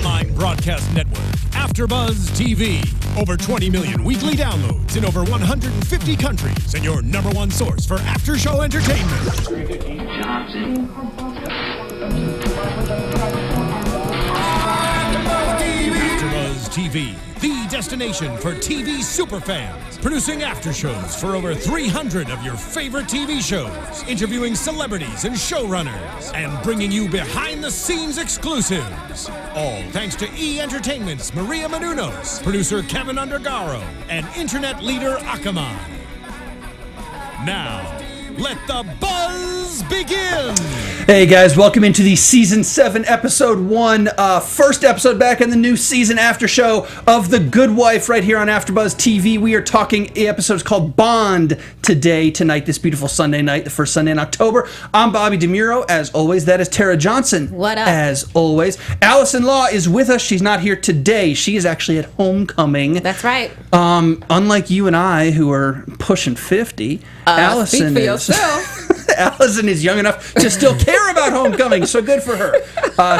online broadcast network, AfterBuzz TV. Over 20 million weekly downloads in over 150 countries, and your number one source for after-show entertainment. AfterBuzz TV, the destination for TV superfans, producing after shows for over 300 of your favorite TV shows, interviewing celebrities and showrunners, and bringing you behind-the-scenes exclusives. All thanks to E! Entertainment's Maria Menounos, producer Kevin Undergaro, and internet leader Akamai. Now, let the buzz begin! Hey guys, welcome into the Season 7, Episode 1, first episode back in the new season after show of The Good Wife right here on AfterBuzz TV. We are talking episodes called Bond tonight, this beautiful Sunday night, the first Sunday in October. I'm Bobby DeMuro, as always. That is Tara Johnson. What up? As always. Allison Law is with us. She's not here today. She is actually at homecoming. That's right. Unlike you and I, who are pushing 50, Allison speak for is... yourself. Allison is young enough to still care about homecoming, so good for her.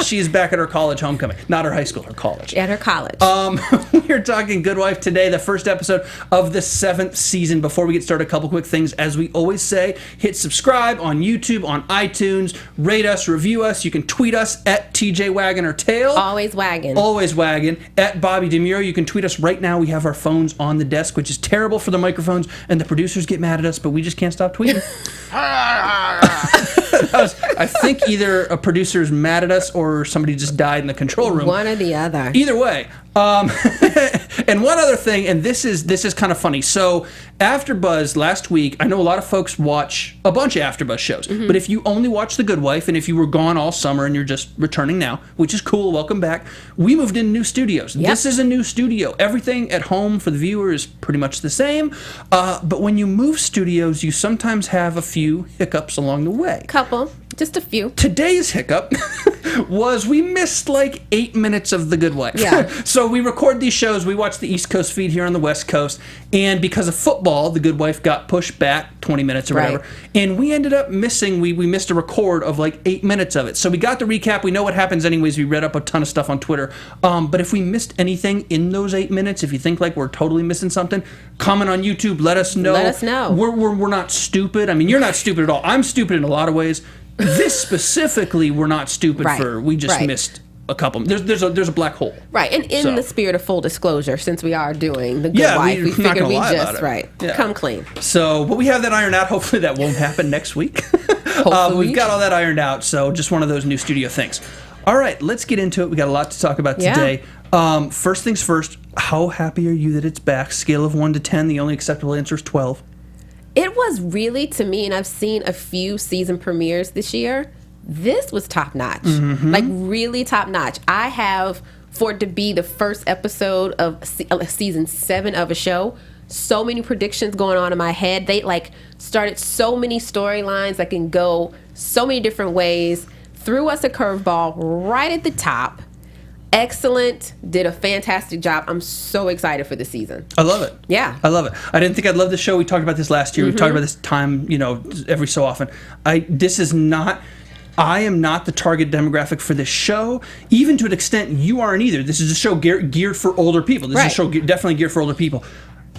She is back at her college homecoming. Not her high school, her college. At her college. We're talking Good Wife today, the first episode of the 7th season. Before we get started, a couple quick things. As we always say, hit subscribe on YouTube, on iTunes, rate us, review us. You can tweet us at TJ Wagon or Tail. Always wagon. Always wagon. At Bobby DeMuro. You can tweet us right now. We have our phones on the desk, which is terrible for the microphones, and the producers get mad at us, but we just can't stop tweeting. I think either a producer's mad at us or somebody just died in the control room. One or the other. Either way. And one other thing, and this is kind of funny. So AfterBuzz last week, I know a lot of folks watch a bunch of AfterBuzz shows, but if you only watch The Good Wife, and if you were gone all summer and you're just returning now, which is cool, welcome back, we moved into new studios. Yep. This is a new studio. Everything at home for the viewer is pretty much the same, but when you move studios, you sometimes have a few hiccups along the way. Couple. Just a few. Today's hiccup was we missed like 8 minutes of The Good Wife. Yeah. So we record these shows, we watch the East Coast feed here on the West Coast, and because of football, The Good Wife got pushed back 20 minutes or whatever, Right. and we ended up missing, we missed a record of like 8 minutes of it. So we got the recap, we know what happens anyways, we read up a ton of stuff on Twitter, but if we missed anything in those 8 minutes, if you think like we're totally missing something, comment on YouTube, let us know. Let us know. We're not stupid. I mean, you're not stupid at all. I'm stupid in a lot of ways. This specifically, we're not stupid Right. for. We just Right. missed a couple. There's a black hole. Right. And in So. the spirit of full disclosure, since we are doing The Good Wife, we we're not figured gonna we lie about just, it. Yeah. come clean. So, but we have that ironed out. Hopefully that won't happen next week. We've got all that ironed out, so just one of those new studio things. All right, let's get into it. We got a lot to talk about today. First things first, how happy are you that it's back? Scale of 1 to 10, the only acceptable answer is 12. It was really, to me, and I've seen a few season premieres this year, this was top notch. Like, really top notch. I have, for it to be the first episode of season 7 of a show, so many predictions going on in my head. They, like, started so many storylines that can go so many different ways, threw us a curveball right at the top. Excellent. Did a fantastic job. I'm so excited for the season. I love it. Yeah. I love it. I didn't think I'd love the show. We talked about this last year. We talked about this time, every so often. I am not the target demographic for this show. Even to an extent, you aren't either. This is a show geared for older people. This is a show definitely geared for older people.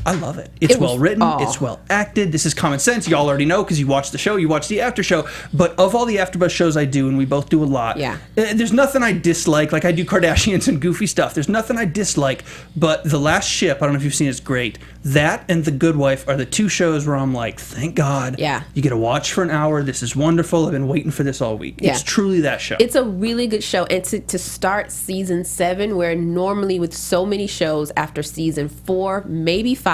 I love it. It's well written. It's well acted. This is common sense. Y'all already know because you watch the show, you watch the after show. But of all the AfterBuzz shows I do, and we both do a lot, there's nothing I dislike. Like I do Kardashians and goofy stuff. There's nothing I dislike. But The Last Ship, I don't know if you've seen it, it's great. That and The Good Wife are the two shows where I'm like, thank God. Yeah. You get to watch for an hour. This is wonderful. I've been waiting for this all week. Yeah. It's truly that show. It's a really good show. And to start season 7, where normally with so many shows after season 4, maybe 5,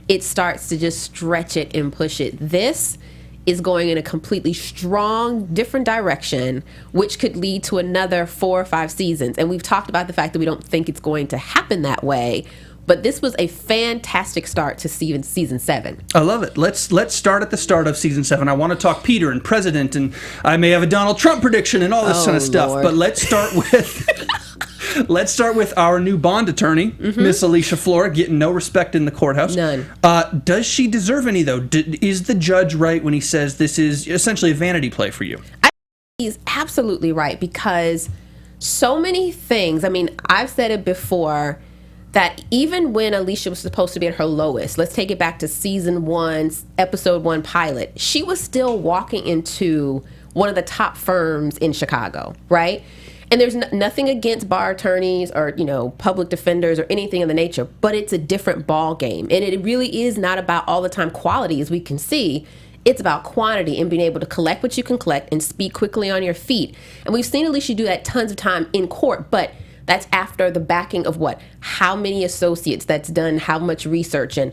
it starts to just stretch it and push it. This is going in a completely strong, different direction, which could lead to another 4 or 5 seasons. And we've talked about the fact that we don't think it's going to happen that way. But this was a fantastic start to season 7. I love it. Let's start at the start of season 7. I want to talk Peter and President, and I may have a Donald Trump prediction and all this kind of stuff. Lord. But let's start with our new Bond attorney, Miss Alicia Florrick, getting no respect in the courthouse. None. Does she deserve any, though? Is the judge right when he says this is essentially a vanity play for you? He's absolutely right, because so many things. I mean, I've said it before that even when Alicia was supposed to be at her lowest, let's take it back to season 1, episode 1 pilot, she was still walking into one of the top firms in Chicago, right? And there's nothing against bar attorneys or, public defenders or anything of the nature, but it's a different ball game. And it really is not about all the time quality, as we can see. It's about quantity and being able to collect what you can collect and speak quickly on your feet. And we've seen Alicia do that tons of time in court, but that's after the backing of how many associates that's done, how much research and,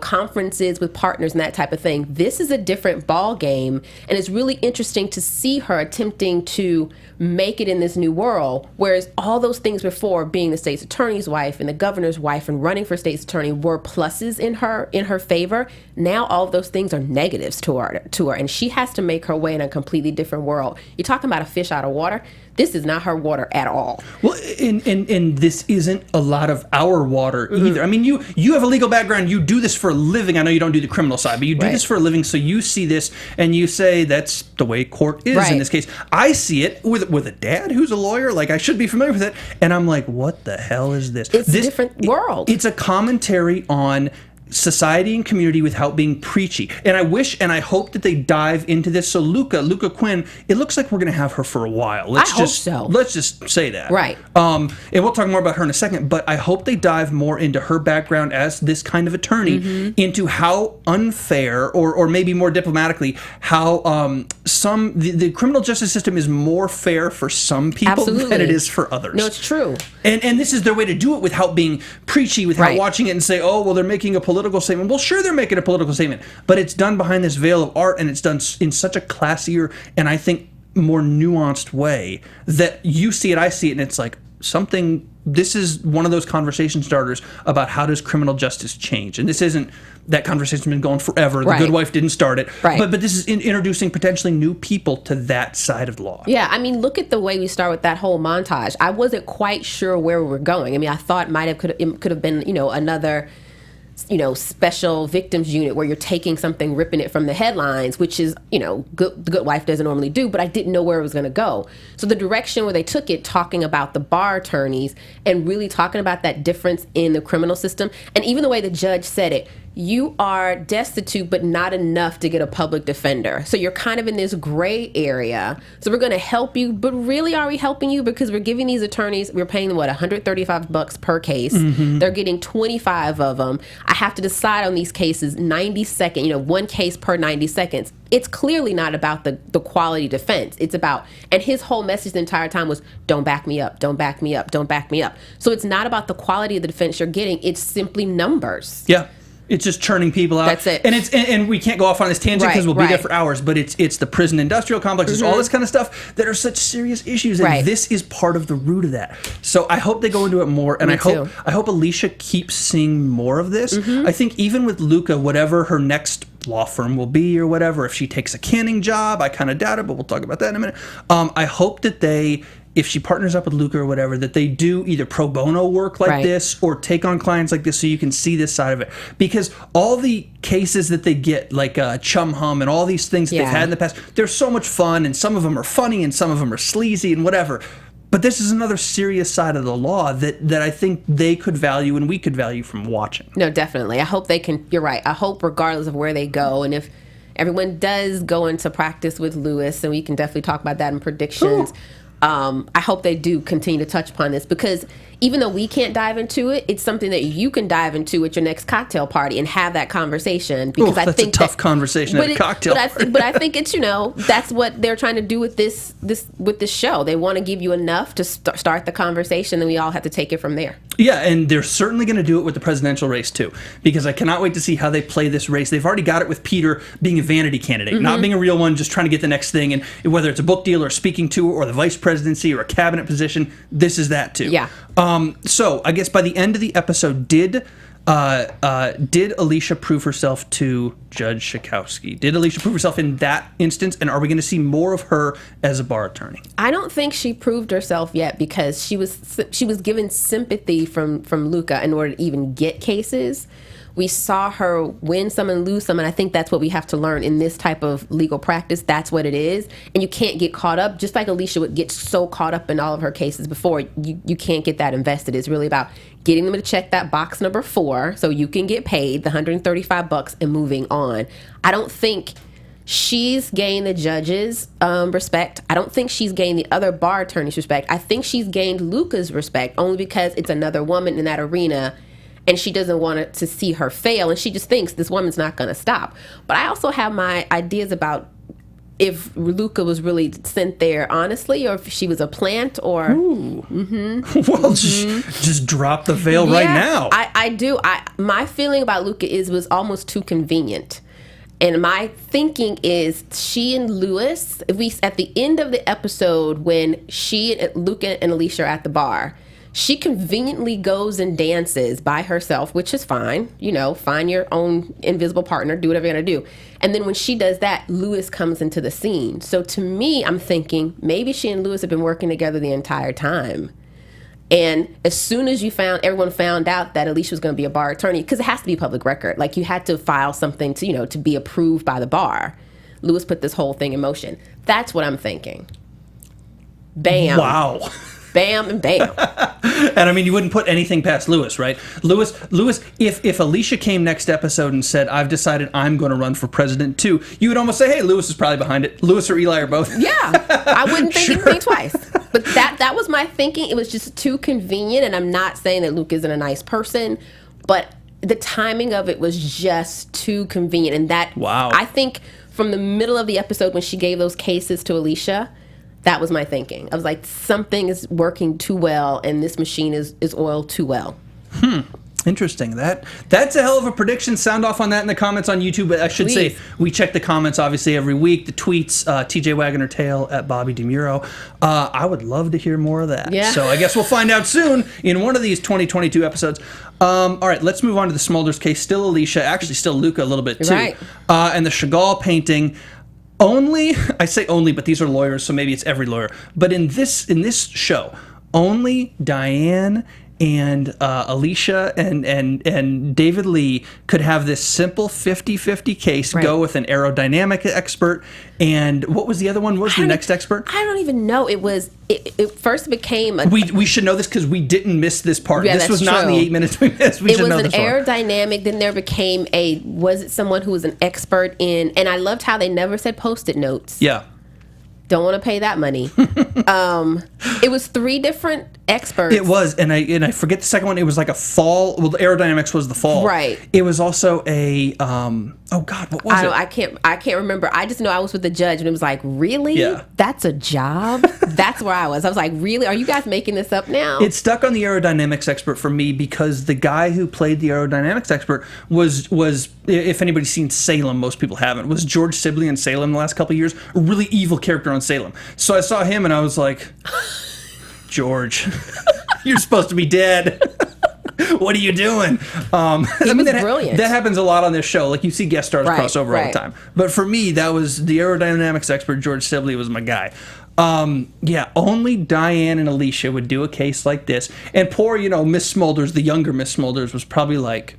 conferences with partners and that type of thing. This is a different ball game. And it's really interesting to see her attempting to make it in this new world. Whereas all those things before, being the state's attorney's wife and the governor's wife and running for state's attorney, were pluses in her favor. Now all of those things are negatives to her. And she has to make her way in a completely different world. You're talking about a fish out of water. This is not her water at all. Well, and this isn't a lot of our water either. I mean, you have a legal background. You do this for a living. I know you don't do the criminal side, but you do this for a living. So you see this and you say that's the way court is in this case. I see it with a dad who's a lawyer. Like, I should be familiar with it. And I'm like, what the hell is this? It's a different world. It's a commentary on society and community without being preachy. And I wish and I hope that they dive into this. So Lucca Quinn, it looks like we're going to have her for a while. I hope so. Let's just say that. Right. And we'll talk more about her in a second, but I hope they dive more into her background as this kind of attorney, into how unfair, or maybe more diplomatically, how the criminal justice system is more fair for some people than it is for others. No, it's true. And this is their way to do it without being preachy, without watching it and say, oh, well, they're making a political statement. Well, sure, they're making a political statement, but it's done behind this veil of art, and it's done in such a classier and I think more nuanced way that you see it, I see it, and it's like this is one of those conversation starters about how does criminal justice change. And this isn't, that conversation's been going forever. The Good Wife didn't start it. Right. But this is introducing potentially new people to that side of the law. Yeah, I mean, look at the way we start with that whole montage. I wasn't quite sure where we were going. I mean, I thought it could have been, another special victims unit where you're taking something, ripping it from the headlines, which is, the Good Wife doesn't normally do, but I didn't know where it was going to go. So the direction where they took it, talking about the bar attorneys and really talking about that difference in the criminal system, and even the way the judge said it, you are destitute, but not enough to get a public defender. So you're kind of in this gray area. So we're going to help you, but really, are we helping you? Because we're giving these attorneys, we're paying them, $135 per case. They're getting 25 of them. I have to decide on these cases 90 seconds, one case per 90 seconds. It's clearly not about the quality defense. It's about, and his whole message the entire time was, don't back me up, don't back me up, don't back me up. So it's not about the quality of the defense you're getting. It's simply numbers. Yeah. It's just churning people out. That's it. And and we can't go off on this tangent because we'll be there for hours, but it's the prison industrial complex, it's all this kind of stuff that are such serious issues, and this is part of the root of that. So I hope they go into it more, and I hope Alicia keeps seeing more of this. I think even with Lucca, whatever her next law firm will be or whatever, if she takes a canning job, I kind of doubt it, but we'll talk about that in a minute. I hope that if she partners up with Lucca or whatever, that they do either pro bono work like this or take on clients like this so you can see this side of it. Because all the cases that they get, like Chum Hum and all these things that they've had in the past, they're so much fun, and some of them are funny and some of them are sleazy and whatever. But this is another serious side of the law that I think they could value and we could value from watching. No, definitely. I hope they can, you're right. I hope regardless of where they go, and if everyone does go into practice with Lewis, and we can definitely talk about that in predictions, I hope they do continue to touch upon this, because even though we can't dive into it, it's something that you can dive into at your next cocktail party and have that conversation. Because I think that's a tough conversation at a cocktail party. But I think it's, that's what they're trying to do with this show. They want to give you enough to start the conversation, and we all have to take it from there. Yeah, and they're certainly going to do it with the presidential race too, because I cannot wait to see how they play this race. They've already got it with Peter being a vanity candidate, not being a real one, just trying to get the next thing. And whether it's a book deal or a speaking tour or the vice presidency or a cabinet position, this is that too. Yeah. So I guess by the end of the episode, did Alicia prove herself to Judge Schakowsky? Did Alicia prove herself in that instance, and are we going to see more of her as a bar attorney? I don't think she proved herself yet, because she was given sympathy from Lucca in order to even get cases, We saw her win some and lose some, and I think that's what we have to learn in this type of legal practice. That's what it is, and you can't get caught up. Just like Alicia would get so caught up in all of her cases before, you can't get that invested. It's really about getting them to check that box number 4 so you can get paid the $135 and moving on. I don't think she's gained the judges' respect. I don't think she's gained the other bar attorneys' respect. I think she's gained Lucca's respect only because it's another woman in that arena, and she doesn't want to see her fail, and she just thinks this woman's not going to stop. But I also have my ideas about if Lucca was really sent there honestly, or if she was a plant, or... Ooh. Mm-hmm. Well, just drop the veil right now. I do. My feeling about Lucca was almost too convenient. And my thinking is she and Lewis, at the end of the episode when Lucca and Alicia are at the bar, she conveniently goes and dances by herself, which is fine. You know, find your own invisible partner, do whatever you're going to do. And then when she does that, Lewis comes into the scene. So to me, I'm thinking maybe she and Lewis have been working together the entire time. And as soon as everyone found out that Alicia was going to be a bar attorney, because it has to be public record, like you had to file something to be approved by the bar. Lewis put this whole thing in motion. That's what I'm thinking. Bam. Wow. Bam and bam. And I mean, you wouldn't put anything past Lewis, right? Lewis, if Alicia came next episode and said, I've decided I'm going to run for president too, you would almost say, hey, Lewis is probably behind it. Lewis or Eli are both. Yeah. I wouldn't think anything twice. But that was my thinking. It was just too convenient. And I'm not saying that Luke isn't a nice person, but the timing of it was just too convenient. And that, wow. I think from the middle of the episode when she gave those cases to Alicia, that was my thinking. I was like, something is working too well, and this machine is oiled too well. Interesting. That's a hell of a prediction. Sound off on that in the comments on YouTube. But I should say, we check the comments obviously every week. The tweets, TJ Wagner Tail at Bobby DeMuro. I would love to hear more of that. Yeah. So I guess we'll find out soon in one of these 2022 episodes. All right, let's move on to the Smolders case. Still Alicia, actually still Lucca a little bit too. Right. And the Chagall painting. I say only, but these are lawyers, so maybe it's every lawyer. But in this show, only Diane and Alicia and David Lee could have this simple 50-50 case, right. Go with an aerodynamic expert. And what was the other one? What was the next expert? I don't even know. It first became we should know this because we didn't miss this part. Yeah, this was not in the 8 minutes we missed. It was an aerodynamic. Then there became was it someone who was an expert in, and I loved how they never said Post-it notes. Yeah. Don't want to pay that money. It was 3 different experts. It was, and I forget the second one. It was like a fall. Well, the aerodynamics was the fall. Right. It was also a oh God, what was it? I can't remember. I just know I was with the judge, and it was like, really? Yeah. That's a job? That's where I was. I was like, really? Are you guys making this up now? It stuck on the aerodynamics expert for me because the guy who played the aerodynamics expert was if anybody's seen Salem, most people haven't, was George Sibley in Salem the last couple of years. A really evil character on Salem. So I saw him and I was like, George, you're supposed to be dead. What are you doing? He was brilliant. That happens a lot on this show. Like you see guest stars cross over all the time. But for me, that was the aerodynamics expert. George Sibley was my guy. Only Diane and Alicia would do a case like this. And poor, Miss Smolders, the younger Miss Smolders, was probably like,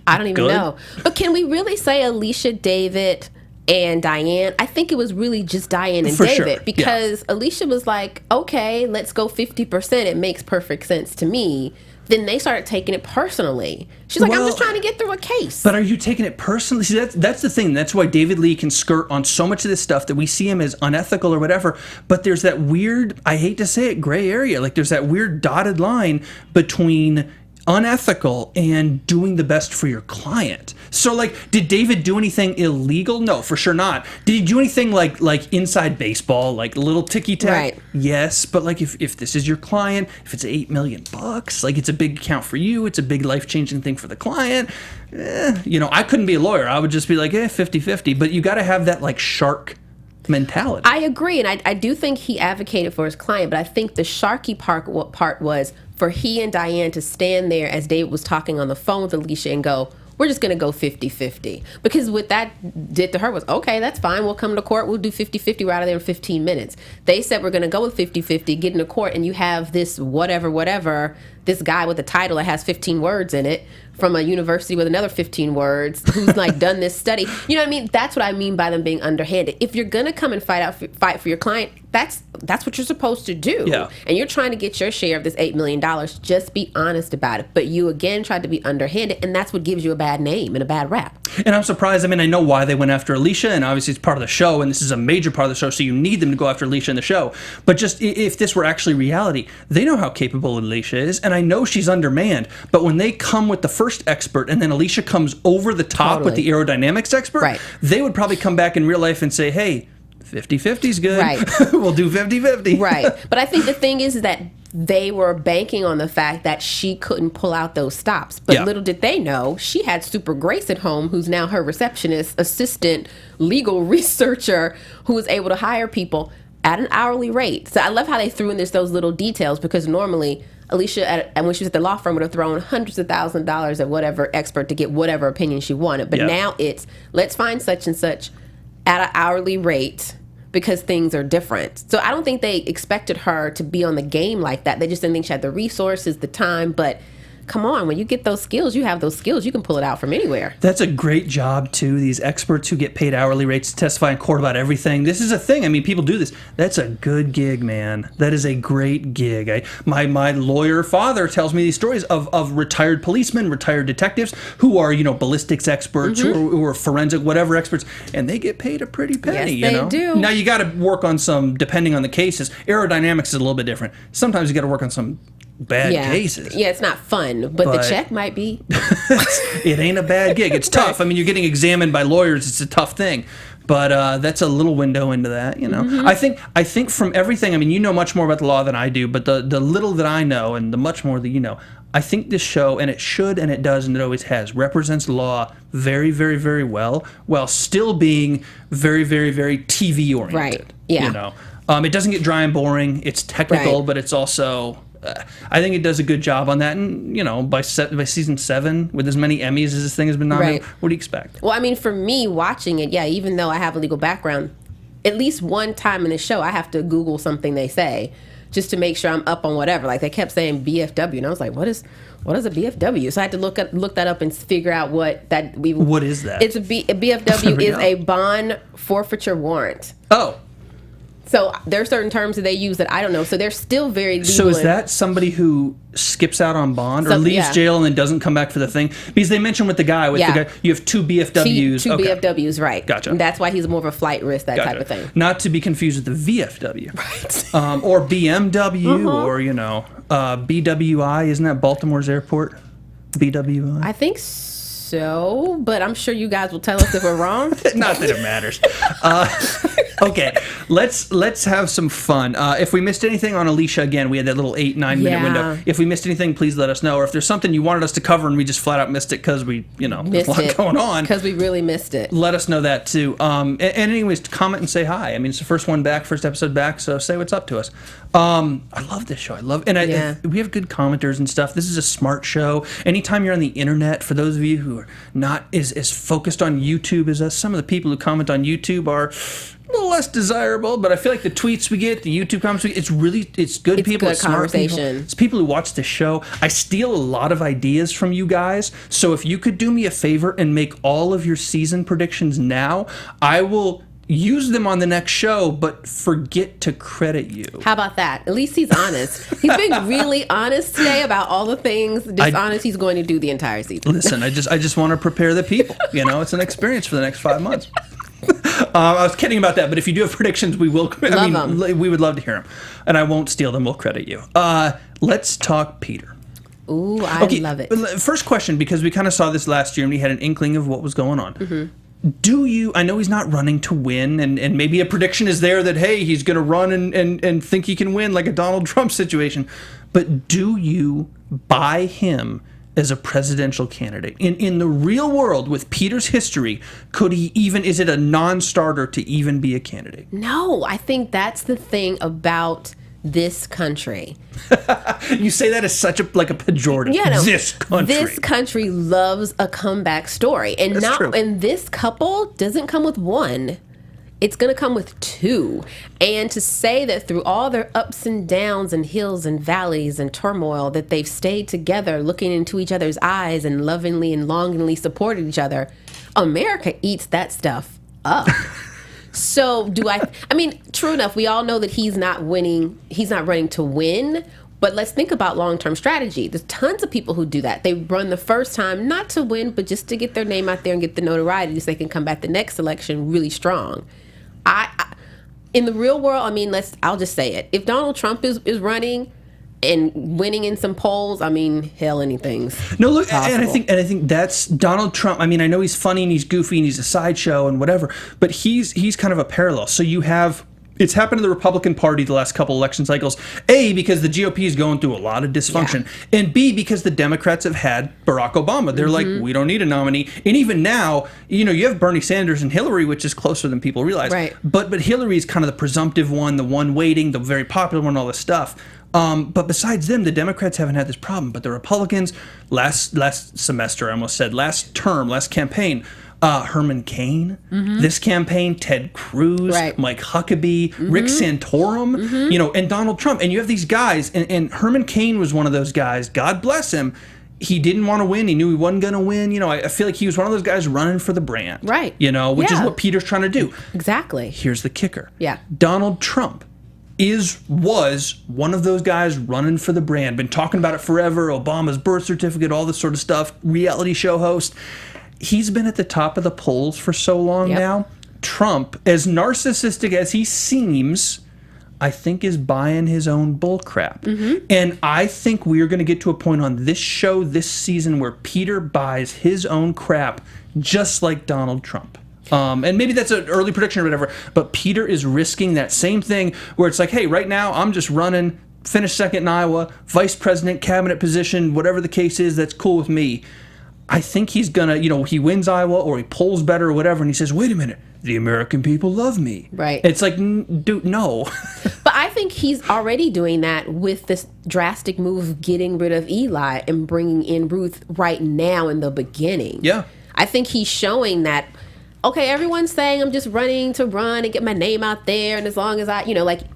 I don't even know. But can we really say Alicia, David, and Diane? I think it was really just Diane and David because Alicia was like, okay, let's go 50%. It makes perfect sense to me. Then they started taking it personally. She's like, I'm just trying to get through a case. But are you taking it personally? See, that's the thing. That's why David Lee can skirt on so much of this stuff that we see him as unethical or whatever. But there's that weird, I hate to say it, gray area. Like there's that weird dotted line between unethical and doing the best for your client. So like, did David do anything illegal? No, for sure not. Did he do anything like inside baseball, like little ticky-tack? Right. Yes, but like if this is your client, if it's $8 million, like it's a big account for you, it's a big life-changing thing for the client. I couldn't be a lawyer. I would just be like, 50-50. But you got to have that like shark mentality. I agree, and I do think he advocated for his client, but I think the sharky part was for he and Diane to stand there as David was talking on the phone with Alicia and go, we're just going to go 50-50. Because what that did to her was, okay, that's fine. We'll come to court. We'll do 50-50 right out of there in 15 minutes. They said we're going to go with 50-50, get into court, and you have this whatever, this guy with a title that has 15 words in it from a university with another 15 words who's like done this study. You know what I mean? That's what I mean by them being underhanded. If you're gonna come and fight for your client, that's what you're supposed to do. Yeah. And you're trying to get your share of this $8 million. Just be honest about it. But you again tried to be underhanded, and that's what gives you a bad name and a bad rap. And I'm surprised. I mean, I know why they went after Alicia, and obviously it's part of the show, and this is a major part of the show, so you need them to go after Alicia in the show. But just if this were actually reality, they know how capable Alicia is, and I know she's undermanned. But when they come with the first expert, and then Alicia comes over the top with the aerodynamics expert, they would probably come back in real life and say, hey, 50-50 is good. Right. We'll do 50-50. Right. But I think the thing is that they were banking on the fact that she couldn't pull out those stops. But little did they know, she had Super Grace at home, who's now her receptionist, assistant, legal researcher, who was able to hire people at an hourly rate. So I love how they threw in those little details, because normally Alicia, when she was at the law firm, would have thrown hundreds of thousands of dollars at whatever expert to get whatever opinion she wanted. But now it's, let's find such and such at an hourly rate, because things are different. So I don't think they expected her to be on the game like that. They just didn't think she had the resources, the time. But come on, when you get those skills, you have those skills, you can pull it out from anywhere. That's a great job, too. These experts who get paid hourly rates to testify in court about everything. This is a thing. I mean, people do this. That's a good gig, man. That is a great gig. My lawyer father tells me these stories of retired policemen, retired detectives who are, ballistics experts, who are forensic, whatever experts, and they get paid a pretty penny, yes, they do. Now, you got to work on some, depending on the cases. Aerodynamics is a little bit different. Sometimes you got to work on some bad cases. Yeah, it's not fun, but the check might be. It ain't a bad gig. It's tough. I mean, you're getting examined by lawyers. It's a tough thing. But that's a little window into that, I think from everything, I mean, you know much more about the law than I do, but the little that I know and the much more that you know, I think this show, and it should and it does and it always has, represents law very, very, very well, while still being very, very, very TV oriented. Right. Yeah. It doesn't get dry and boring. It's technical, but it's also... I think it does a good job on that, and by season 7, with as many Emmys as this thing has been nominated, what do you expect? Well, I mean, for me watching it, even though I have a legal background, at least one time in the show, I have to Google something they say just to make sure I'm up on whatever. Like, they kept saying BFW, and I was like, what is a BFW? So I had to look that up and figure out what is that? It's a BFW is a bond forfeiture warrant. Oh. So there are certain terms that they use that I don't know. So they're still very legal. So is that somebody who skips out on bond or leaves jail and then doesn't come back for the thing? Because they mentioned with the guy, you have 2 BFWs. Two BFWs, right. Gotcha. And that's why he's more of a flight risk, type of thing. Not to be confused with the VFW. Right. Or BMW or, BWI. Isn't that Baltimore's airport? BWI? I think so, but I'm sure you guys will tell us if we're wrong. Not that it matters. Okay, let's have some fun. If we missed anything on Alicia, again, we had that little 8-9 minute window. If we missed anything, please let us know. Or if there's something you wanted us to cover and we just flat out missed it because we, there's a lot going on. Because we really missed it. Let us know that too. And anyways, comment and say hi. I mean, it's the first episode back, so say what's up to us. I love this show. We have good commenters and stuff. This is a smart show. Anytime you're on the internet, for those of you who are not as focused on YouTube as us, some of the people who comment on YouTube are a little less desirable, but I feel like the tweets we get, the YouTube comments we get, it's good people, good it's smart conversation. People. It's people who watch the show. I steal a lot of ideas from you guys, so if you could do me a favor and make all of your season predictions now, I will use them on the next show, but forget to credit you. How about that? At least he's honest. He's been really honest today about all the things dishonest he's going to do the entire season. Listen, I just want to prepare the people. It's an experience for the next 5 months. I was kidding about that, but if you do have predictions, we will. We would love to hear them, and I won't steal them. We'll credit you. Let's talk Peter. Ooh, I love it. First question, because we kind of saw this last year, and we had an inkling of what was going on. Mm-hmm. I know he's not running to win, and maybe a prediction is there that, hey, he's going to run and think he can win, like a Donald Trump situation. But do you buy him as a presidential candidate? In the real world, with Peter's history, is it a non-starter to even be a candidate? No, I think that's the thing about this country. You say that as such a pejorative. This country loves a comeback story, and That's true. And this couple doesn't come with one. it's going to come with 2. And to say that through all their ups and downs and hills and valleys and turmoil that they've stayed together, looking into each other's eyes and lovingly and longingly supported each other, America eats that stuff up. So I mean, true enough, we all know that he's not winning. He's not running to win. But let's think about long-term strategy. There's tons of people who do that. They run the first time not to win, but just to get their name out there and get the notoriety so they can come back the next election really strong. In the real world, I mean, I'll just say it. If Donald Trump is running and winning in some polls, I mean, hell, anything's possible. And I think that's Donald Trump. I mean, I know he's funny and he's goofy and he's a sideshow and whatever, but he's kind of a parallel. So you have. It's happened to the Republican Party the last couple election cycles. A, because the GOP is going through a lot of dysfunction. Yeah. And B, because the Democrats have had Barack Obama. They're like, we don't need a nominee. And even now, you have Bernie Sanders and Hillary, which is closer than people realize. Right. But Hillary is kind of the presumptive one, the one waiting, the very popular one, all this stuff. But besides them, the Democrats haven't had this problem. But the Republicans, last semester, I almost said, last campaign, Herman Cain, this campaign, Ted Cruz, right. Mike Huckabee, Rick Santorum, and Donald Trump. And you have these guys, and Herman Cain was one of those guys, God bless him. He didn't want to win. He knew he wasn't going to win. I feel like he was one of those guys running for the brand. Right. Which is what Peter's trying to do. Exactly. Here's the kicker. Yeah. Donald Trump was one of those guys running for the brand. Been talking about it forever. Obama's birth certificate, all this sort of stuff. Reality show host. He's been at the top of the polls for so long now. Trump, as narcissistic as he seems, I think is buying his own bullcrap. And I think we're going to get to a point on this show this season where Peter buys his own crap just like Donald Trump. And maybe that's an early prediction or whatever, but Peter is risking that same thing where it's like, hey, right now I'm just running, finish second in Iowa, vice president, cabinet position, whatever the case is, that's cool with me. I think he's gonna, he wins Iowa or he polls better or whatever, and he says, wait a minute, the American people love me. Right. It's like, dude, no. But I think he's already doing that with this drastic move of getting rid of Eli and bringing in Ruth right now in the beginning. Yeah. I think he's showing that, okay, everyone's saying I'm just running to run and get my name out there, and as long as I,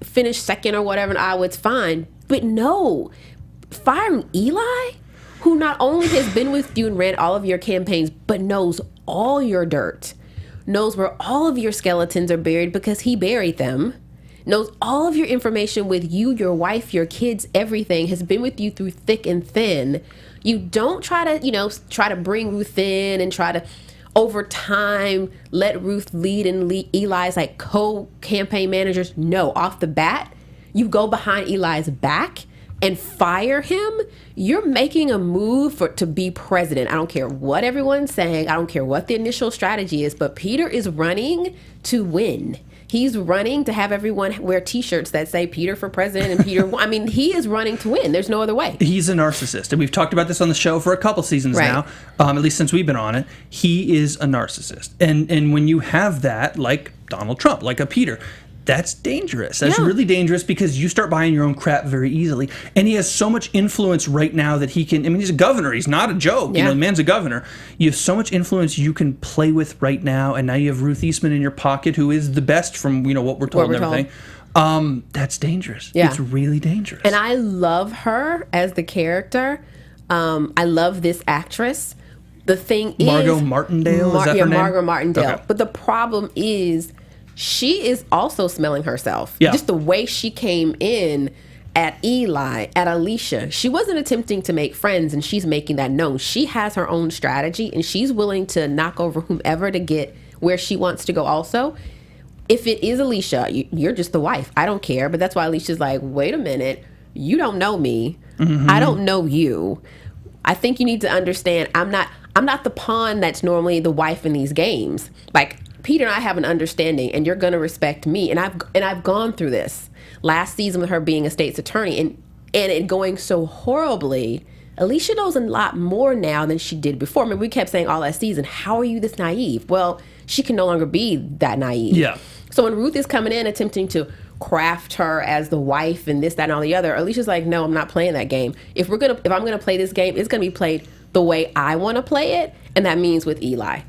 finish second or whatever in Iowa, it's fine. But no, firing Eli, who not only has been with you and ran all of your campaigns, but knows all your dirt, knows where all of your skeletons are buried because he buried them, knows all of your information with you, your wife, your kids, everything, has been with you through thick and thin. You don't try to bring Ruth in and try to, over time, let Ruth lead and Eli's like co-campaign managers. No, off the bat, you go behind Eli's back and fire him. You're making a move to be president. I don't care what everyone's saying. I don't care what the initial strategy is, but Peter is running to win. He's running to have everyone wear T-shirts that say Peter for president and Peter. I mean, he is running to win. There's no other way. He's a narcissist. And we've talked about this on the show for a couple seasons now, at least since we've been on it. He is a narcissist. And when you have that, like Donald Trump, like a Peter, that's dangerous. That's really dangerous because you start buying your own crap very easily. And he has so much influence right now that he can, he's a governor. He's not a joke. The man's a governor. You have so much influence you can play with right now. And now you have Ruth Eastman in your pocket, who is the best from, what we're told and everything. That's dangerous. Yeah. It's really dangerous. And I love her as the character. I love this actress. The thing is... Margot Martindale, is that her name? Margot Martindale. Okay. But the problem is... she is also smelling herself. Yeah. Just the way she came in at Eli, at Alicia. She wasn't attempting to make friends, and she's making that known. She has her own strategy, and she's willing to knock over whomever to get where she wants to go also. If it is Alicia, you're just the wife. I don't care. But that's why Alicia's like, wait a minute. You don't know me. I don't know you. I think you need to understand I'm not the pawn that's normally the wife in these games. Like, Peter and I have an understanding, and you're going to respect me. And I've gone through this last season with her being a state's attorney and it going so horribly. Alicia knows a lot more now than she did before. I mean, we kept saying all last season, how are you this naive? Well, she can no longer be that naive. Yeah. So when Ruth is coming in attempting to craft her as the wife and this, that, and all the other, Alicia's like, no, I'm not playing that game. If I'm gonna play this game, it's gonna be played the way I want to play it, and that means with Eli.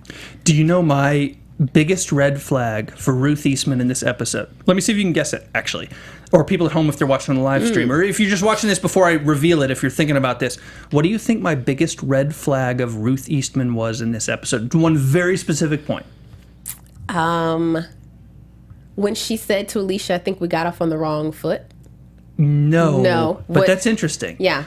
Do you know my biggest red flag for Ruth Eastman in this episode? Let me see if you can guess it, actually. Or people at home if they're watching on the live stream. Or if you're just watching this before I reveal it, if you're thinking about this. What do you think my biggest red flag of Ruth Eastman was in this episode? One very specific point. When she said to Alicia, I think we got off on the wrong foot. No. But that's interesting. Yeah.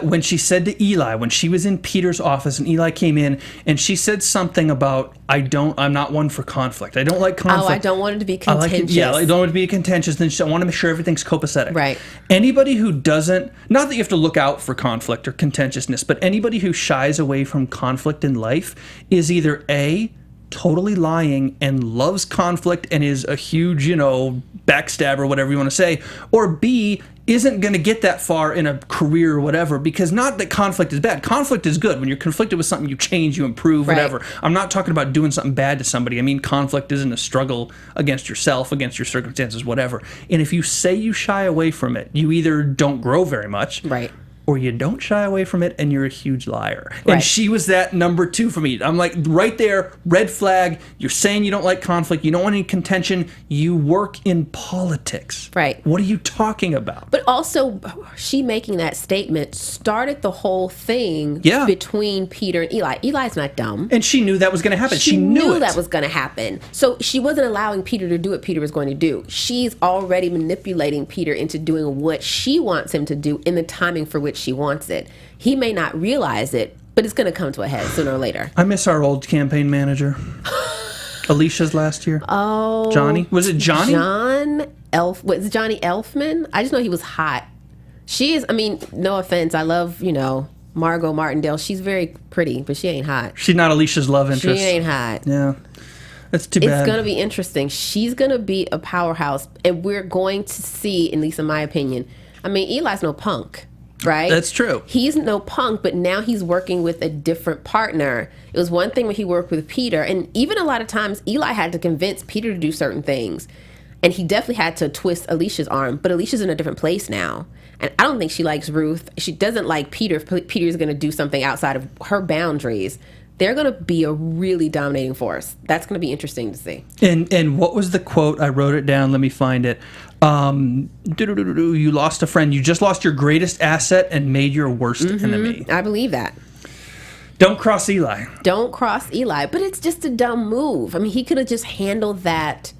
When she said to Eli, when she was in Peter's office and Eli came in and she said something about, I'm not one for conflict. I don't like conflict. Oh, I don't want it to be contentious. I don't want it to be contentious. Then I want to make sure everything's copacetic. Right. Anybody who doesn't, not that you have to look out for conflict or contentiousness, but anybody who shies away from conflict in life is either A, totally lying and loves conflict and is a huge, backstabber, whatever you want to say, or B, isn't going to get that far in a career or whatever, because not that conflict is bad. Conflict is good. When you're conflicted with something, you change, you improve, whatever. Right. I'm not talking about doing something bad to somebody. I mean, conflict isn't a struggle against yourself, against your circumstances, whatever. And if you say you shy away from it, you either don't grow very much, right, or you don't shy away from it and you're a huge liar. Right. And she was that number 2 for me. I'm like, right there, red flag. You're saying you don't like conflict. You don't want any contention. You work in politics. Right. What are you talking about? But also, she making that statement started the whole thing between Peter and Eli. Eli's not dumb. And she knew that was going to happen. She knew that was going to happen. So she wasn't allowing Peter to do what Peter was going to do. She's already manipulating Peter into doing what she wants him to do in the timing for which she wants it. He may not realize it, but it's going to come to a head sooner or later. I miss our old campaign manager. Alicia's last year. Oh. Johnny? Was it Johnny? Was it Johnny Elfman? I just know he was hot. She is, no offense. I love, Margot Martindale. She's very pretty, but she ain't hot. She's not Alicia's love interest. She ain't hot. Yeah. That's too bad. It's going to be interesting. She's going to be a powerhouse, and we're going to see, at least in my opinion, Eli's no punk. Right? That's true. He's no punk, but now he's working with a different partner. It was one thing when he worked with Peter, and even a lot of times Eli had to convince Peter to do certain things, and he definitely had to twist Alicia's arm, but Alicia's in a different place now, and I don't think she likes Ruth. She doesn't like Peter if Peter's going to do something outside of her boundaries. They're going to be a really dominating force. That's going to be interesting to see. And what was the quote? I wrote it down. Let me find it. You lost a friend. You just lost your greatest asset and made your worst enemy. I believe that. Don't cross Eli. Don't cross Eli. But it's just a dumb move. He could have just handled that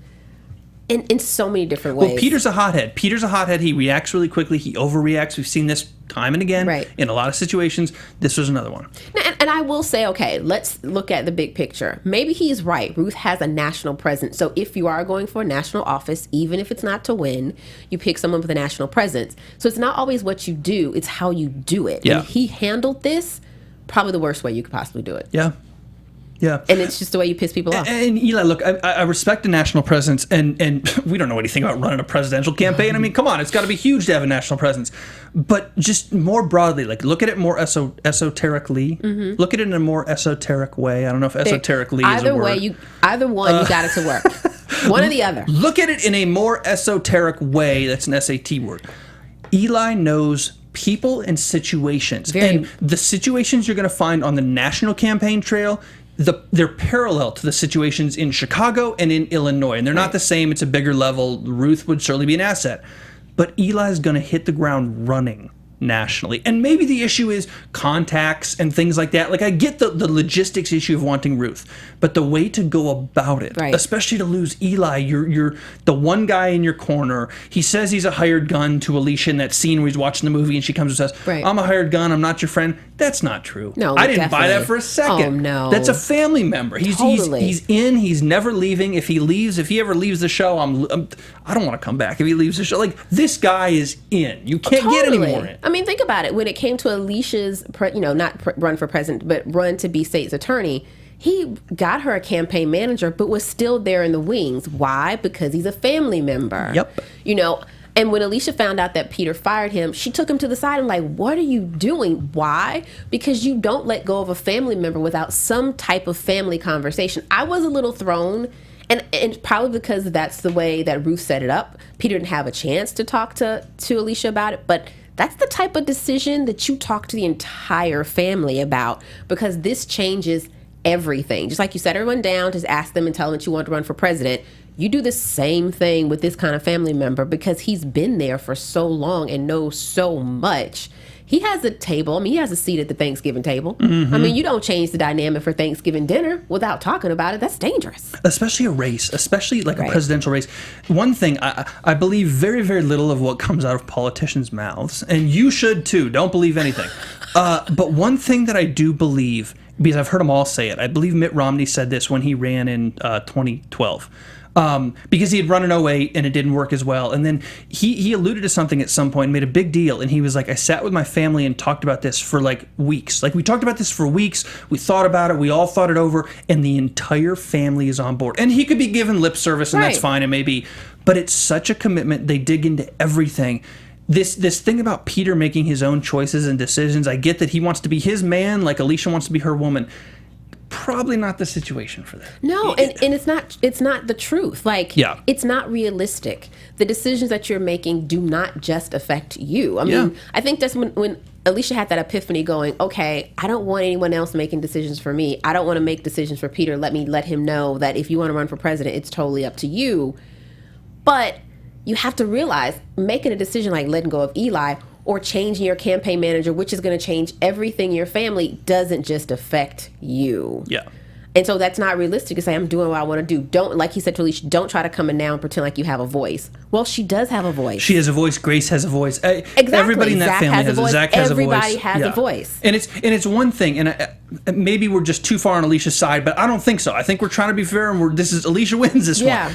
in so many different ways. Well, Peter's a hothead. He reacts really quickly. He overreacts. We've seen this time and again in a lot of situations. This was another one. And I will say, okay, let's look at the big picture. Maybe he's right. Ruth has a national presence. So if you are going for a national office, even if it's not to win, you pick someone with a national presence. So it's not always what you do, it's how you do it. Yeah. And he handled this probably the worst way you could possibly do it. Yeah. Yeah. And it's just the way you piss people off. And Eli, look, I respect the national presence, and we don't know anything about running a presidential campaign. Come on, it's got to be huge to have a national presence. But just more broadly, look at it more esoterically. Mm-hmm. Look at it in a more esoteric way. I don't know if esoterically is a word. Either one, you got it to work. One or the other. Look at it in a more esoteric way. That's an SAT word. Eli knows people and situations. And the situations you're going to find on the national campaign trail, they're parallel to the situations in Chicago and in Illinois. And they're not the same. It's a bigger level. Ruth would certainly be an asset. But Eli's going to hit the ground running nationally. And maybe the issue is contacts and things like that. I get the logistics issue of wanting Ruth, but the way to go about it, especially to lose Eli, you're the one guy in your corner. He says he's a hired gun to Alicia in that scene where he's watching the movie and she comes and says, I'm a hired gun, I'm not your friend. That's not true. No, I didn't buy that for a second. Oh, no. That's a family member. He's in, he's never leaving. If he ever leaves the show, I don't want to come back if he leaves the show. This guy is in. You can't get any more in. Think about it. When it came to Alicia's, run for president, but run to be state's attorney, he got her a campaign manager, but was still there in the wings. Why? Because he's a family member. Yep. And when Alicia found out that Peter fired him, she took him to the side and what are you doing? Why? Because you don't let go of a family member without some type of family conversation. I was a little thrown. And probably because that's the way that Ruth set it up. Peter didn't have a chance to talk to Alicia about it, but that's the type of decision that you talk to the entire family about, because this changes everything. Just like you set everyone down, just ask them and tell them that you want to run for president. You do the same thing with this kind of family member because he's been there for so long and knows so much. He has a table. I mean, he has a seat at the Thanksgiving table. Mm-hmm. I mean, you don't change the dynamic for Thanksgiving dinner without talking about it. That's dangerous. Especially a race, especially like a presidential race. One thing, I believe very, very little of what comes out of politicians' mouths. And you should too. Don't believe anything. But one thing that I do believe, because I've heard them all say it, I believe Mitt Romney said this when he ran in 2012. Because he had run in 2008 and it didn't work as well. And then he alluded to something at some point and made a big deal. And he was like, I sat with my family and talked about this for like weeks. Like we talked about this for weeks. We thought about it. We all thought it over. And the entire family is on board. And he could be given lip service and that's fine. It may be. But it's such a commitment. They dig into everything. This thing about Peter making his own choices and decisions, I get that he wants to be his man like Alicia wants to be her woman. Probably not the situation for that. No, and it's not the truth. Like, it's not realistic. The decisions that you're making do not just affect you. I mean, I think that's when Alicia had that epiphany going, okay, I don't want anyone else making decisions for me. I don't want to make decisions for Peter. Let me let him know that if you want to run for president, it's totally up to you. But you have to realize making a decision like letting go of Eli or changing your campaign manager, which is going to change everything in your family, doesn't just affect you. Yeah. And so that's not realistic to say, I'm doing what I want to do. Don't, like he said to Alicia, don't try to come in now and pretend like you have a voice. Well, she does have a voice. She has a voice. Grace has a voice. Exactly. Everybody in that Zach family has a voice. Zach has Everybody a voice. has a voice. And it's one thing, and maybe we're just too far on Alicia's side, but I don't think so. I think we're trying to be fair, and Alicia wins this one.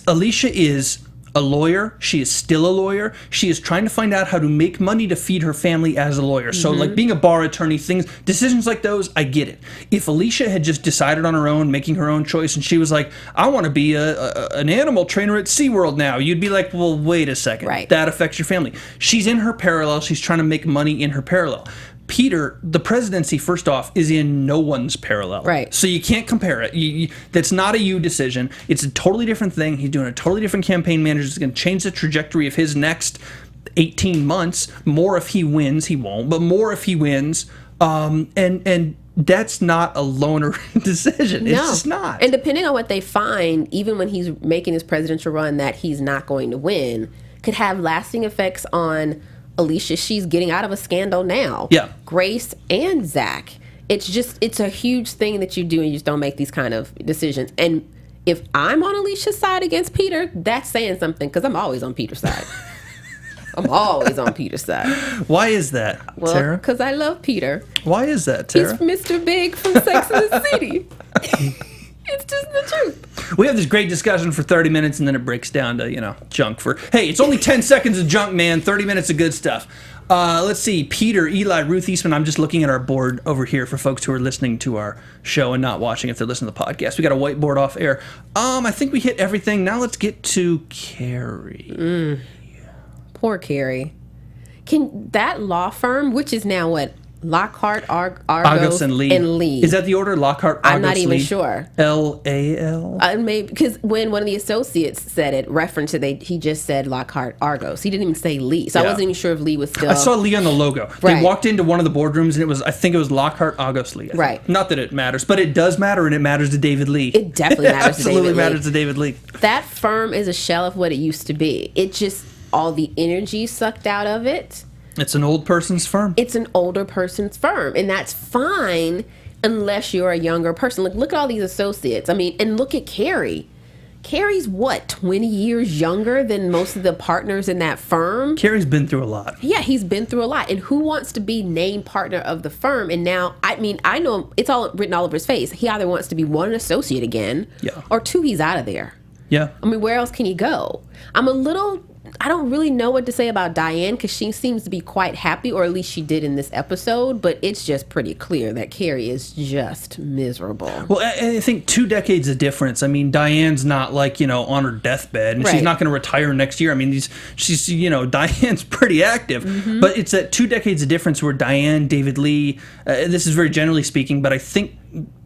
Alicia is a lawyer. She is still a lawyer. She is trying to find out how to make money to feed her family as a lawyer. So like being a bar attorney, decisions like those, I get it. If Alicia had just decided on her own, making her own choice, and she was like, I want to be an animal trainer at SeaWorld now, you'd be like, well, wait a second. Right. That affects your family. She's in her parallel. She's trying to make money in her parallel. Peter, the presidency, first off, is in no one's parallel. Right. So you can't compare it. That's not a you decision. It's a totally different thing. He's doing a totally different campaign manager. It's going to change the trajectory of his next 18 months. More if he wins. He won't, but more if he wins. And that's not a loner decision. It's just not. And depending on what they find, even when he's making his presidential run that he's not going to win, could have lasting effects on Alicia. She's getting out of a scandal now. Yeah. Grace and Zach. It's a huge thing that you do and you just don't make these kind of decisions. And if I'm on Alicia's side against Peter, that's saying something because I'm always on Peter's side. I'm always on Peter's side. Why is that, Tara? Because I love Peter. Why is that, Tara? He's Mr. Big from Sex and the City. It's just the truth. We have this great discussion for 30 minutes and then it breaks down to, junk for, hey, it's only 10 seconds of junk, man. 30 minutes of good stuff. Let's see. Peter, Eli, Ruth Eastman. I'm just looking at our board over here for folks who are listening to our show and not watching if they're listening to the podcast. We got a whiteboard off air. I think we hit everything. Now let's get to Carrie. Poor Carrie. Can that law firm, which is now what? Lockhart, Argos, and Lee. Is that the order? Lockhart, Argos, I'm not even Lee? Sure. L-A-L? Maybe because when one of the associates said it, referenced it, he just said Lockhart, Argos. He didn't even say Lee. So I wasn't even sure if Lee was still. I saw Lee on the logo. Right. They walked into one of the boardrooms and I think it was Lockhart, Argos, Lee. Right. Not that it matters, but it does matter and it matters to David Lee. It definitely matters to David Lee. Absolutely matters to David Lee. That firm is a shell of what it used to be. It just, all the energy sucked out of it. It's an old person's firm. It's an older person's firm, and that's fine unless you're a younger person. Look at all these associates. I mean, and look at Carrie. Carrie's what, 20 years younger than most of the partners in that firm? Carrie's been through a lot. Yeah, he's been through a lot. And who wants to be named partner of the firm? And now, I know it's all written all over his face. He either wants to be one, an associate again, or two, he's out of there. Yeah. I mean, where else can he go? I don't really know what to say about Diane because she seems to be quite happy, or at least she did in this episode, but it's just pretty clear that Carrie is just miserable. Well, I think 2 decades of difference. I mean, Diane's not like, on her deathbed, and she's not going to retire next year. I mean, she's Diane's pretty active, but it's that 2 decades of difference where Diane, David Lee, this is very generally speaking, but I think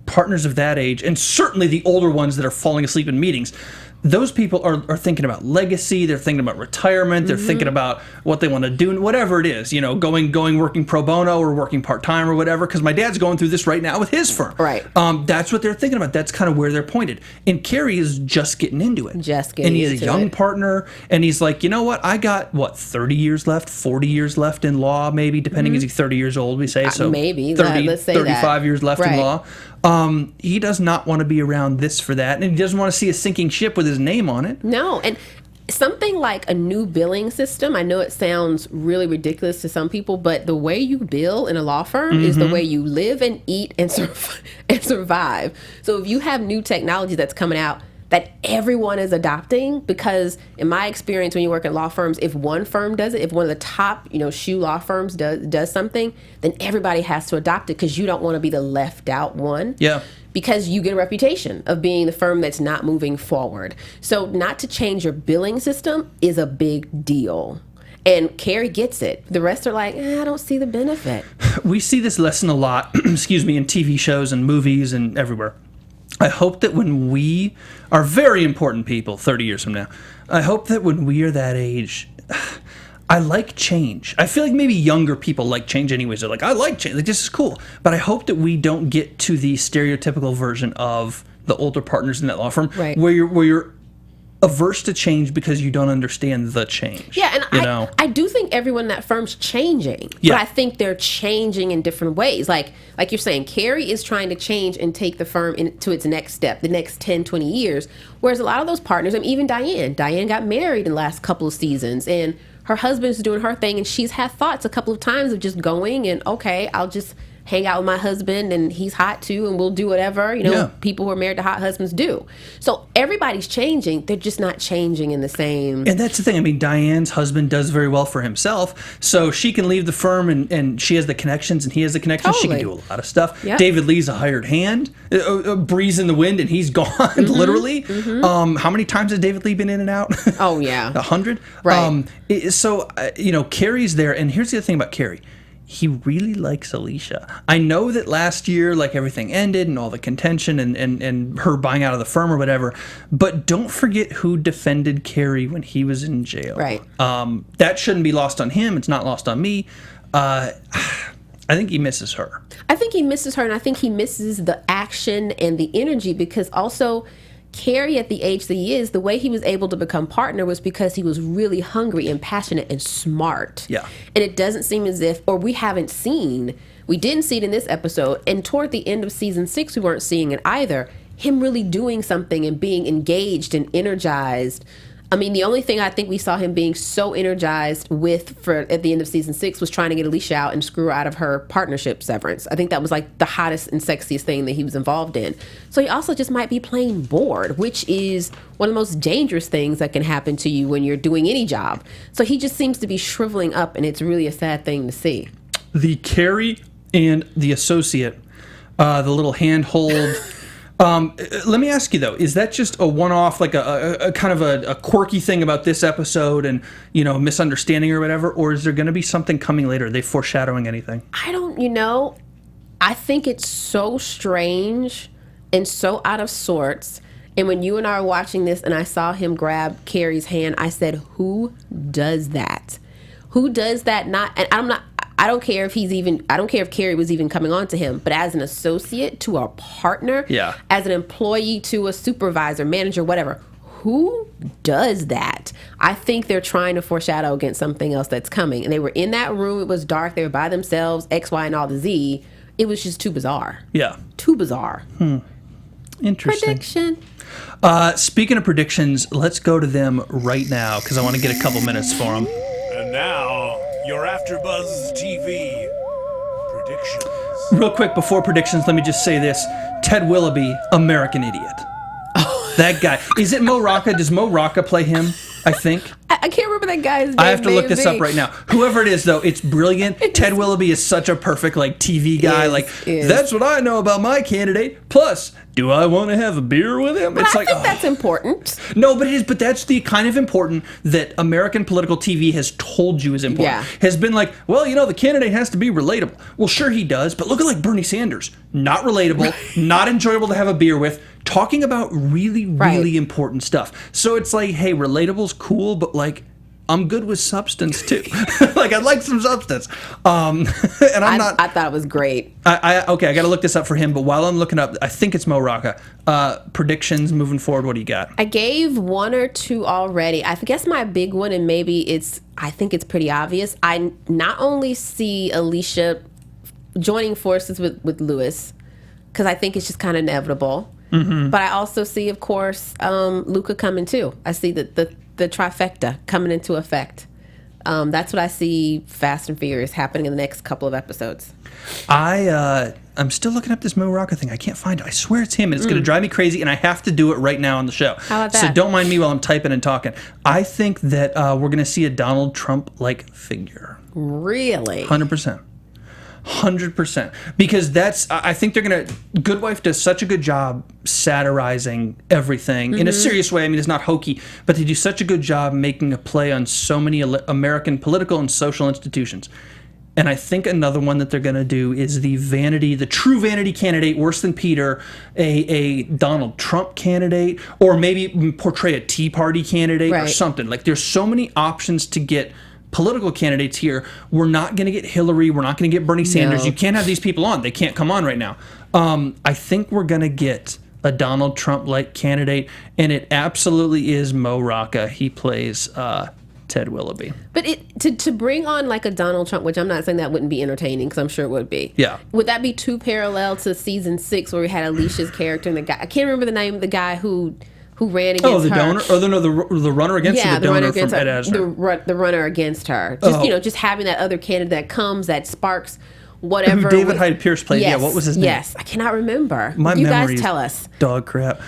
partners of that age, and certainly the older ones that are falling asleep in meetings, those people are thinking about legacy. They're thinking about retirement. They're thinking about what they want to do, whatever it is. Going working pro bono or working part time or whatever. Because my dad's going through this right now with his firm. Right. That's what they're thinking about. That's kind of where they're pointed. And Carrie is just getting into it. And he's a young partner. And he's like, you know what? I got 30 years left, 40 years left in law, maybe, depending. Is he 30 years old? We say so. Maybe 30, let's say 35 that. years left in law. He does not want to be around this for that, and he doesn't want to see a sinking ship with his name on it. No, and something like a new billing system, I know it sounds really ridiculous to some people, but the way you bill in a law firm is the way you live and eat and survive. So if you have new technology that's coming out that everyone is adopting, because in my experience when you work in law firms, if one firm does it, if one of the top shoe law firms does something, then everybody has to adopt it, because you don't want to be the left out one. Yeah. Because you get a reputation of being the firm that's not moving forward. So not to change your billing system is a big deal. And Carrie gets it. The rest are like, I don't see the benefit. We see this lesson a lot, in TV shows and movies and everywhere. I hope that when we are very important people 30 years from now, I hope that when we are that age, I like change. I feel like maybe younger people like change anyways. They're like, I like change. Like, this is cool. But I hope that we don't get to the stereotypical version of the older partners in that law firm, right, where you're averse to change because you don't understand the change. Yeah, and I do think everyone in that firm's changing. Yeah. But I think they're changing in different ways. Like you're saying, Carrie is trying to change and take the firm into its next step, the next 10, 20 years. Whereas a lot of those partners, even Diane got married in the last couple of seasons, and her husband's doing her thing, and she's had thoughts a couple of times of just going and, okay, I'll just hang out with my husband, and he's hot too, and we'll do whatever, people who are married to hot husbands do. So everybody's changing. They're just not changing in the same. And that's the thing. Diane's husband does very well for himself, so she can leave the firm, and she has the connections, and he has the connections. Totally. She can do a lot of stuff. Yep. David Lee's a hired hand, a breeze in the wind, and he's gone, literally. How many times has David Lee been in and out? Oh, yeah. 100? Right. Carrie's there, and here's the other thing about Carrie. He really likes Alicia. I know that last year, everything ended and all the contention and her buying out of the firm or whatever, but don't forget who defended Carrie when he was in jail. Right. That shouldn't be lost on him. It's not lost on me. I think he misses her. I think he misses her, and I think he misses the action and the energy, because also Carrie, at the age that he is, the way he was able to become partner was because he was really hungry and passionate and smart. Yeah. And it doesn't seem as if, or we didn't see it in this episode, and toward the end of season 6, we weren't seeing it either, him really doing something and being engaged and energized. The only thing I think we saw him being so energized at the end of season 6 was trying to get Alicia out and screw her out of her partnership severance. I think that was the hottest and sexiest thing that he was involved in. So he also just might be plain bored, which is one of the most dangerous things that can happen to you when you're doing any job. So he just seems to be shriveling up, and it's really a sad thing to see. The Carrie and the associate, the little handhold. Let me ask you though, is that just a one-off, a kind of a quirky thing about this episode and, misunderstanding or whatever, or is there going to be something coming later? Are they foreshadowing anything? I don't, I think it's so strange and so out of sorts. And when you and I were watching this and I saw him grab Carrie's hand, I said, who does that? Who does that? I don't care if Carrie was even coming on to him, but as an associate to a partner, as an employee to a supervisor, manager, whatever, who does that? I think they're trying to foreshadow against something else that's coming. And they were in that room. It was dark. They were by themselves, X, Y, and all the Z. It was just too bizarre. Yeah. Too bizarre. Interesting. Prediction. Speaking of predictions, let's go to them right now because I want to get a couple minutes for them. And now, your AfterBuzz TV predictions. Real quick, before predictions, let me just say this. Ted Willoughby, American Idiot. That guy. Is it Mo Rocca? Does Mo Rocca play him, I think? I can't remember that guy's name. I have to look this up right now. Whoever it is, though, it's brilliant. Ted Willoughby is such a perfect TV guy. That's what I know about my candidate. Plus, do I want to have a beer with him? But I think that's important. No, but it is. But that's the kind of important that American political TV has told you is important. Yeah. Has been the candidate has to be relatable. Well, sure he does, but look at Bernie Sanders. Not relatable, not enjoyable to have a beer with, talking about really, really important stuff. So it's like, hey, relatable's cool, but like, I'm good with substance too. Like, I'd like some substance. And I thought it was great. Okay, I got to look this up for him. But while I'm looking up, I think it's Mo Rocca. Predictions moving forward. What do you got? I gave one or two already. I guess my big one, and maybe I think it's pretty obvious. I not only see Alicia joining forces with Lewis, because I think it's just kind of inevitable. Mm-hmm. But I also see, of course, Lucca coming too. I see the trifecta coming into effect. That's what I see Fast and Furious happening in the next couple of episodes. I'm still looking up this Mo Rocca thing. I can't find it. I swear it's him, and it's going to drive me crazy, and I have to do it right now on the show. How about that? So don't mind me while I'm typing and talking. I think that we're going to see a Donald Trump-like figure. Really? 100%. 100%. Because I think they're going to... Good Wife does such a good job satirizing everything in a serious way. I mean, it's not hokey, but they do such a good job making a play on so many American political and social institutions. And I think another one that they're going to do is the true vanity candidate, worse than Peter, a Donald Trump candidate, or maybe portray a Tea Party candidate or something. Like, there's so many options to get political candidates here. We're not going to get Hillary. We're not going to get Bernie Sanders. You can't have these people on. They can't come on right now. I think we're going to get a Donald Trump-like candidate, and it absolutely is Mo Rocca. He plays Ted Willoughby. But to bring on like a Donald Trump, which I'm not saying that wouldn't be entertaining, because I'm sure it would be. Yeah. Would that be too parallel to season 6 where we had Alicia's character and the guy? I can't remember the name of the guy who ran against her. Oh, the donor? Or the runner against her? The donor from Ed Asner. The runner against her. Just, just having that other candidate that comes, that sparks whatever. David Hyde Pierce played. Yes, yeah, what was his name? Yes, I cannot remember. You guys tell us. Dog crap.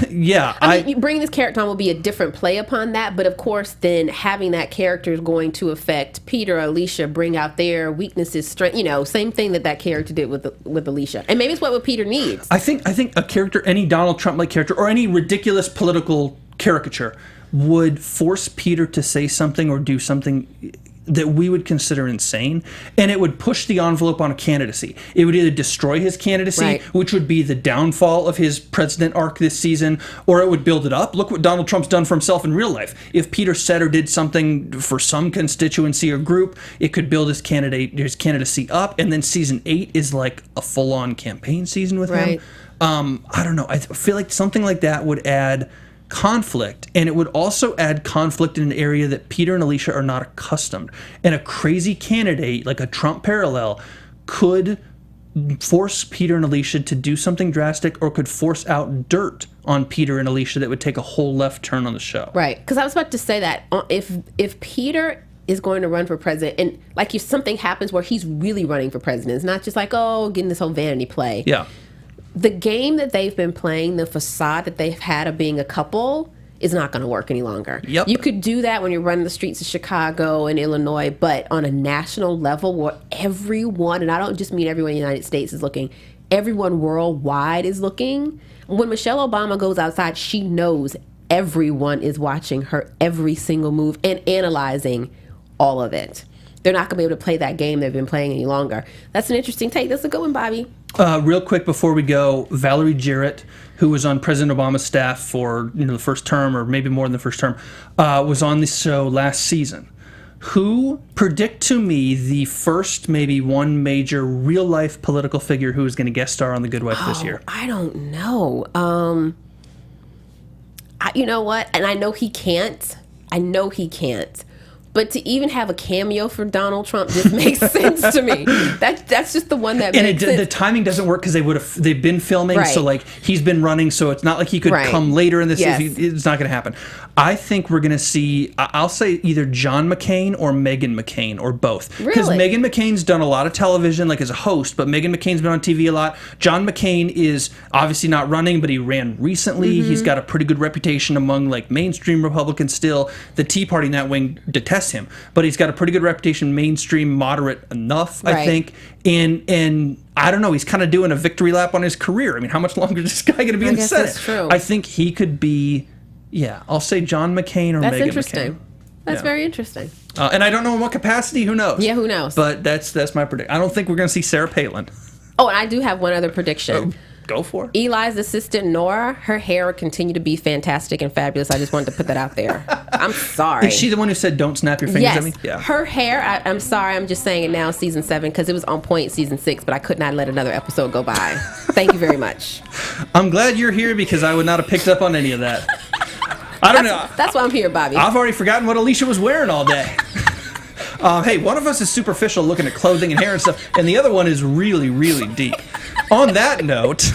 Yeah. I mean, bringing this character on will be a different play upon that, but of course, then having that character is going to affect Peter, Alicia, bring out their weaknesses, strength. Same thing that character did with Alicia, and maybe it's what Peter needs. I think a character, any Donald Trump-like character, or any ridiculous political caricature, would force Peter to say something or do something that we would consider insane, and it would push the envelope on a candidacy. It would either destroy his candidacy, which would be the downfall of his president arc this season, or it would build it up. Look what Donald Trump's done for himself in real life. If Peter said or did something for some constituency or group, it could build his candidacy up, and then season 8 is like a full-on campaign season with him. I don't know. I feel like something like that would add conflict, and it would also add conflict in an area that Peter and Alicia are not accustomed. And a crazy candidate, like a Trump parallel, could force Peter and Alicia to do something drastic, or could force out dirt on Peter and Alicia that would take a whole left turn on the show. Right. Because I was about to say that if Peter is going to run for president, and like if something happens where he's really running for president, it's not just like, getting this whole vanity play. Yeah. The game that they've been playing, the facade that they've had of being a couple, is not going to work any longer. Yep. You could do that when you're running the streets of Chicago and Illinois, but on a national level where everyone, and I don't just mean everyone in the United States is looking, everyone worldwide is looking. When Michelle Obama goes outside, she knows everyone is watching her every single move and analyzing all of it. They're not going to be able to play that game they've been playing any longer. That's an interesting take. That's a good one, Bobby. Real quick before we go, Valerie Jarrett, who was on President Obama's staff for the first term, or maybe more than the first term, was on the show last season. Who, predict to me, the first maybe one major real-life political figure who is going to guest star on The Good Wife this year? I don't know. You know what? And I know he can't. But to even have a cameo for Donald Trump just makes sense to me. That's just the one that makes sense. The timing doesn't work because they've been filming, so like he's been running, so it's not like he could come later in this. Yes. It's not going to happen. I think we're going to see, I'll say either John McCain or Meghan McCain, or both. Because Meghan McCain's done a lot of television, like as a host, but Meghan McCain's been on TV a lot. John McCain is obviously not running, but he ran recently. Mm-hmm. He's got a pretty good reputation among like mainstream Republicans still. The Tea Party in that wing detests him, but he's got a pretty good reputation, mainstream, moderate enough, I think. And I don't know, he's kind of doing a victory lap on his career. I mean, how much longer is this guy going to be in the Senate? That's true. I think he could be... Yeah, I'll say John McCain or Meghan McCain. That's interesting. That's very interesting. And I don't know in what capacity, who knows? Yeah, who knows? But that's my prediction. I don't think we're going to see Sarah Palin. Oh, and I do have one other prediction. Go for it. Eli's assistant, Nora, her hair will continue to be fantastic and fabulous. I just wanted to put that out there. I'm sorry. Is she the one who said don't snap your fingers at me? Yeah. Her hair, I'm sorry, I'm just saying it now, season 7, because it was on point season 6, but I could not let another episode go by. Thank you very much. I'm glad you're here because I would not have picked up on any of that. I don't know. That's why I'm here, Bobby. I've already forgotten what Alicia was wearing all day. Hey, one of us is superficial looking at clothing and hair and stuff, and the other one is really, really deep. On that note,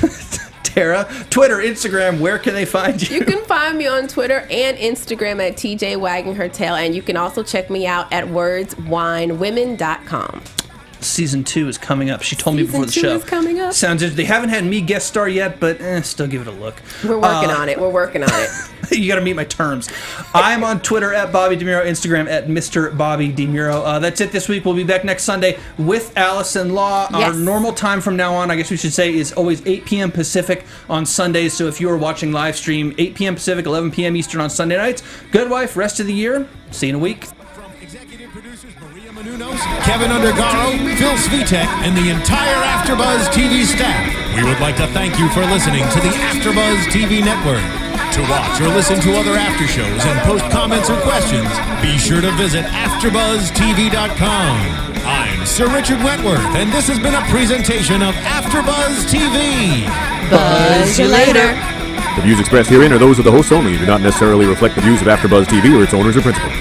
Tara, Twitter, Instagram, where can they find you? You can find me on Twitter and Instagram at TJ Wagging Her Tail, and you can also check me out at wordswinewomen.com. Season 2 is coming up. She told me before the show. Season 2 is coming up. Sounds good. They haven't had me guest star yet, but still give it a look. We're working on it. You got to meet my terms. I'm on Twitter at Bobby DeMuro, Instagram at Mr. Bobby DeMuro. That's it this week. We'll be back next Sunday with Allison Law. Yes. Our normal time from now on, I guess we should say, is always 8 p.m. Pacific on Sundays. So if you are watching live stream, 8 p.m. Pacific, 11 p.m. Eastern on Sunday nights. Good Wife, rest of the year. See you in a week. Kevin Undergaro, Phil Svitek, and the entire AfterBuzz TV staff. We would like to thank you for listening to the AfterBuzz TV network. To watch or listen to other after shows and post comments or questions, be sure to visit AfterBuzzTV.com. I'm Sir Richard Wentworth, and this has been a presentation of AfterBuzz TV. Buzz you later. The views expressed herein are those of the hosts only and do not necessarily reflect the views of AfterBuzz TV or its owners or principals.